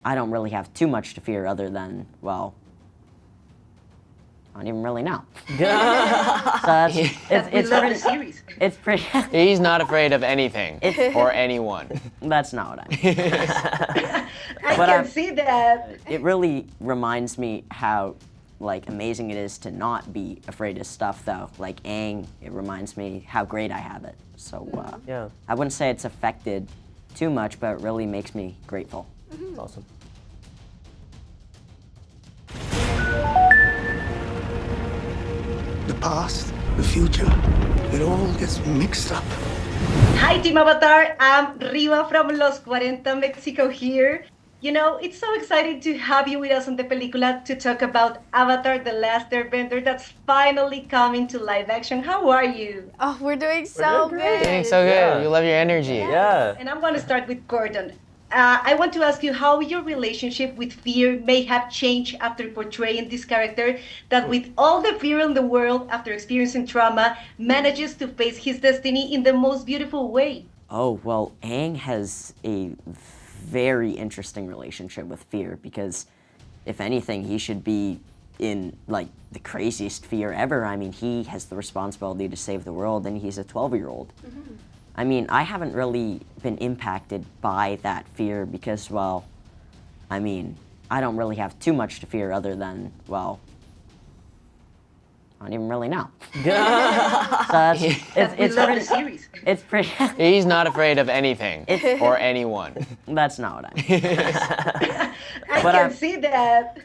I don't really have too much to fear other than, well, I don't even really know. So it's pretty. He's not afraid of anything or anyone. That's not what I mean. I can see that. It really reminds me how amazing it is to not be afraid of stuff, though. Like Aang, it reminds me how great I have it. So Yeah. I wouldn't say it's affected too much, but it really makes me grateful. That's awesome. The past, the future, it all gets mixed up. Hi, Team Avatar. I'm Riva from Los 40 Mexico here. You know, it's so exciting to have you with us on De Película to talk about Avatar: The Last Airbender that's finally coming to live action. How are you? Oh, we're doing so good. Doing so good. Yeah. You love your energy. Yeah. And I'm going to start with Gordon. I want to ask you how your relationship with fear may have changed after portraying this character that, with all the fear in the world after experiencing trauma, manages to face his destiny in the most beautiful way. Oh, well, Aang has a very interesting relationship with fear because, if anything, he should be in, the craziest fear ever. I mean, he has the responsibility to save the world, and he's a 12-year-old. Mm-hmm. I mean, I haven't really been impacted by that fear because, well, I mean, I don't really have too much to fear other than, well, I don't even really know. So it's pretty. He's not afraid of anything or anyone. That's not what I mean. I can see that.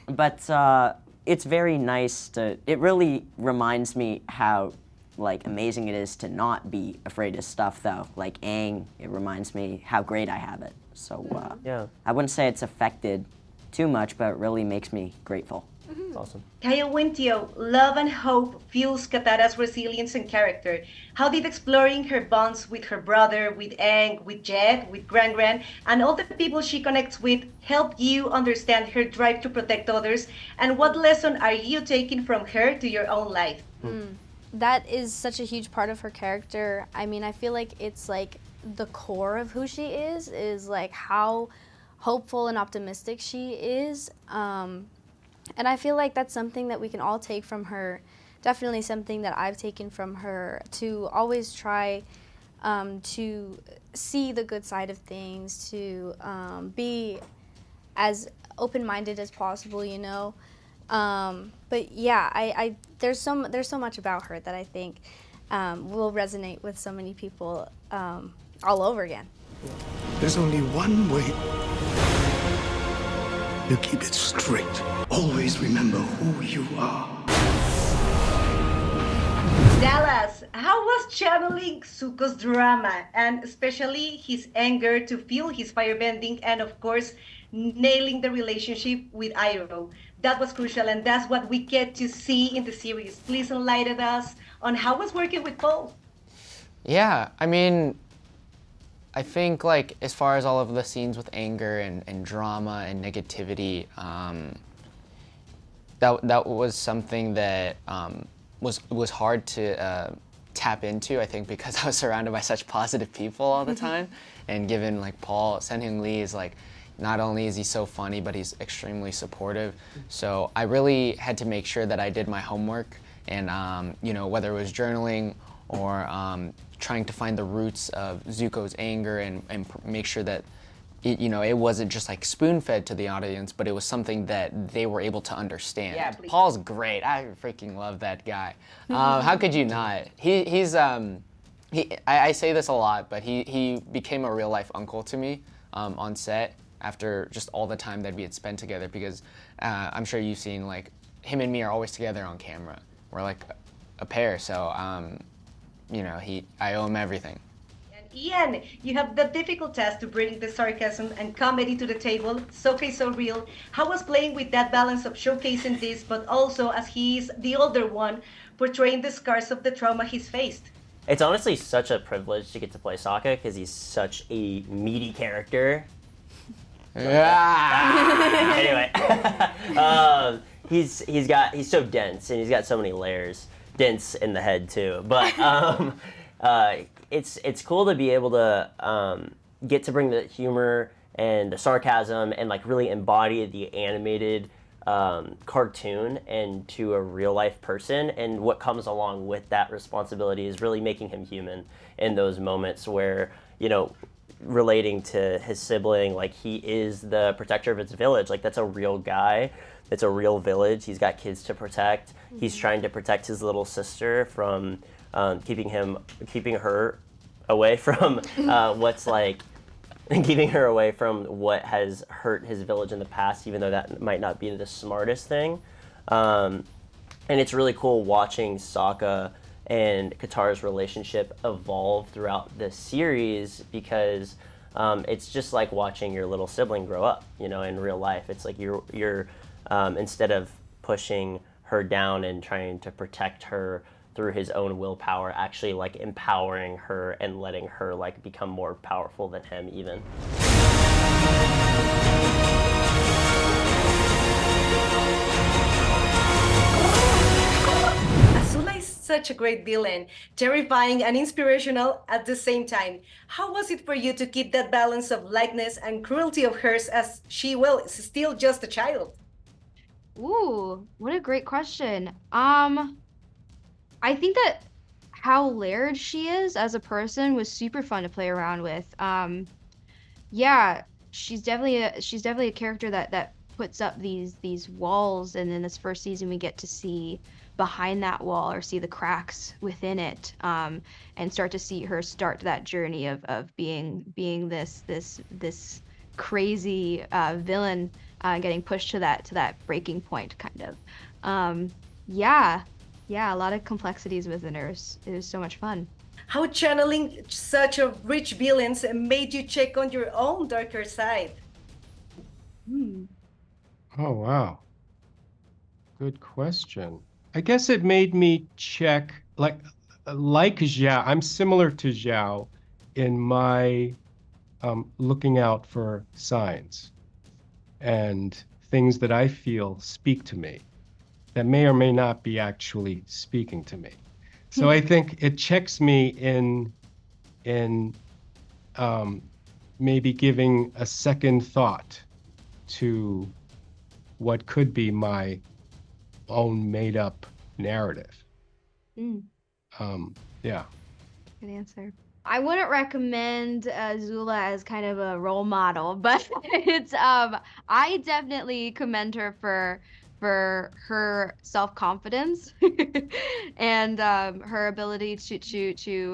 But it's very nice to. It really reminds me how amazing it is to not be afraid of stuff, though. Like Aang, it reminds me how great I have it. So Yeah. I wouldn't say it's affected too much, but it really makes me grateful. That's awesome. Kyle Wintio, love and hope fuels Katara's resilience and character. How did exploring her bonds with her brother, with Aang, with Jet, with Gran, and all the people she connects with help you understand her drive to protect others? And what lesson are you taking from her to your own life? That is such a huge part of her character. I mean, I feel like it's the core of who she is how hopeful and optimistic she is. And I feel like that's something that we can all take from her. Definitely something that I've taken from her, to always try to see the good side of things, to be as open-minded as possible, you know. But yeah, I there's so much about her that I think will resonate with so many people all over again. There's only one way to keep it straight. Always remember who you are. Dallas, how was channeling Zuko's drama, and especially his anger, to feel his firebending, and of course, nailing the relationship with Iroh? That was crucial, and that's what we get to see in the series. Please enlighten us on how was working with Paul. Yeah, I mean, I think as far as all of the scenes with anger and drama and negativity, that was something that was hard to tap into, I think, because I was surrounded by such positive people all the time. And given Paul, Sen-Hyung Lee is not only is he so funny, but he's extremely supportive. So I really had to make sure that I did my homework, and whether it was journaling or trying to find the roots of Zuko's anger and make sure that it wasn't just spoon-fed to the audience, but it was something that they were able to understand. Yeah, Paul's great. I freaking love that guy. How could you not? I say this a lot, but he became a real-life uncle to me on set after just all the time that we had spent together, because I'm sure you've seen him and me are always together on camera. We're a pair, so I owe him everything. Ian, you have the difficult task to bring the sarcasm and comedy to the table. So real. How was playing with that balance of showcasing this, but also, as he's the older one, portraying the scars of the trauma he's faced? It's honestly such a privilege to get to play Sokka because he's such a meaty character. Yeah. Anyway, he's so dense, and he's got so many layers. Dense in the head too, but it's cool to be able to get to bring the humor and the sarcasm and like really embody the animated cartoon into a real life person, and what comes along with that responsibility is really making him human in those moments where, you know, relating to his sibling, like he is the protector of his village. Like that's a real guy. It's a real village. He's got kids to protect. He's trying to protect his little sister from keeping her away from keeping her away from what has hurt his village in the past, even though that might not be the smartest thing. And it's really cool watching Sokka and Katara's relationship evolve throughout the series, because it's just like watching your little sibling grow up, you know, in real life. It's like you're instead of pushing her down and trying to protect her through his own willpower, actually like empowering her and letting her like become more powerful than him even. Azula is such a great villain, terrifying and inspirational at the same time. How was it for you to keep that balance of lightness and cruelty of hers, as she, well, is still just a child? Ooh, what a great question. I think that how layered she is as a person was super fun to play around with. Yeah, she's definitely a character that puts up these walls, and in this first season we get to see behind that wall, or see the cracks within it, and start to see her start that journey of being this crazy villain, getting pushed to that breaking point, kind of. Yeah, a lot of complexities within her. It was so much fun. How channeling such a rich villains made you check on your own darker side? Oh, wow. Good question. I guess it made me check, like Zhao, I'm similar to Zhao in my looking out for signs and things that I feel speak to me that may or may not be actually speaking to me. So I think it checks me in maybe giving a second thought to what could be my own made up narrative. Yeah. Good answer. I wouldn't recommend Zula as kind of a role model, but it's I definitely commend her for her self-confidence and her ability to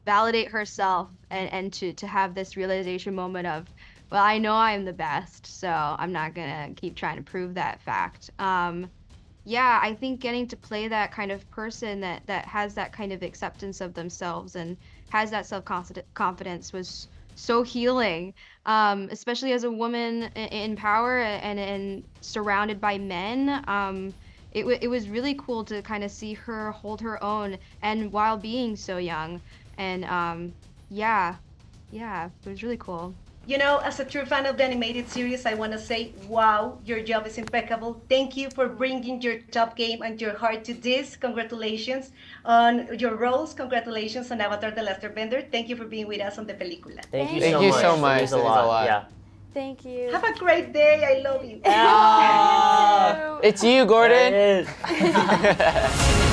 validate herself and to have this realization moment of, well, I know I'm the best, so I'm not gonna keep trying to prove that fact. Yeah, I think getting to play that kind of person that has that kind of acceptance of themselves and has that self-confidence was so healing, especially as a woman in power and surrounded by men. It was really cool to kind of see her hold her own, and while being so young. And yeah, it was really cool. You know, as a true fan of the animated series, I want to say, wow, your job is impeccable. Thank you for bringing your top game and your heart to this. Congratulations on your roles. Congratulations on Avatar: The Last Airbender. Thank you for being with us on De Película. Thank you Thank you so much. It means a lot. Yeah. Thank you. Have a great day. I love you. It's you, Gordon. There it is.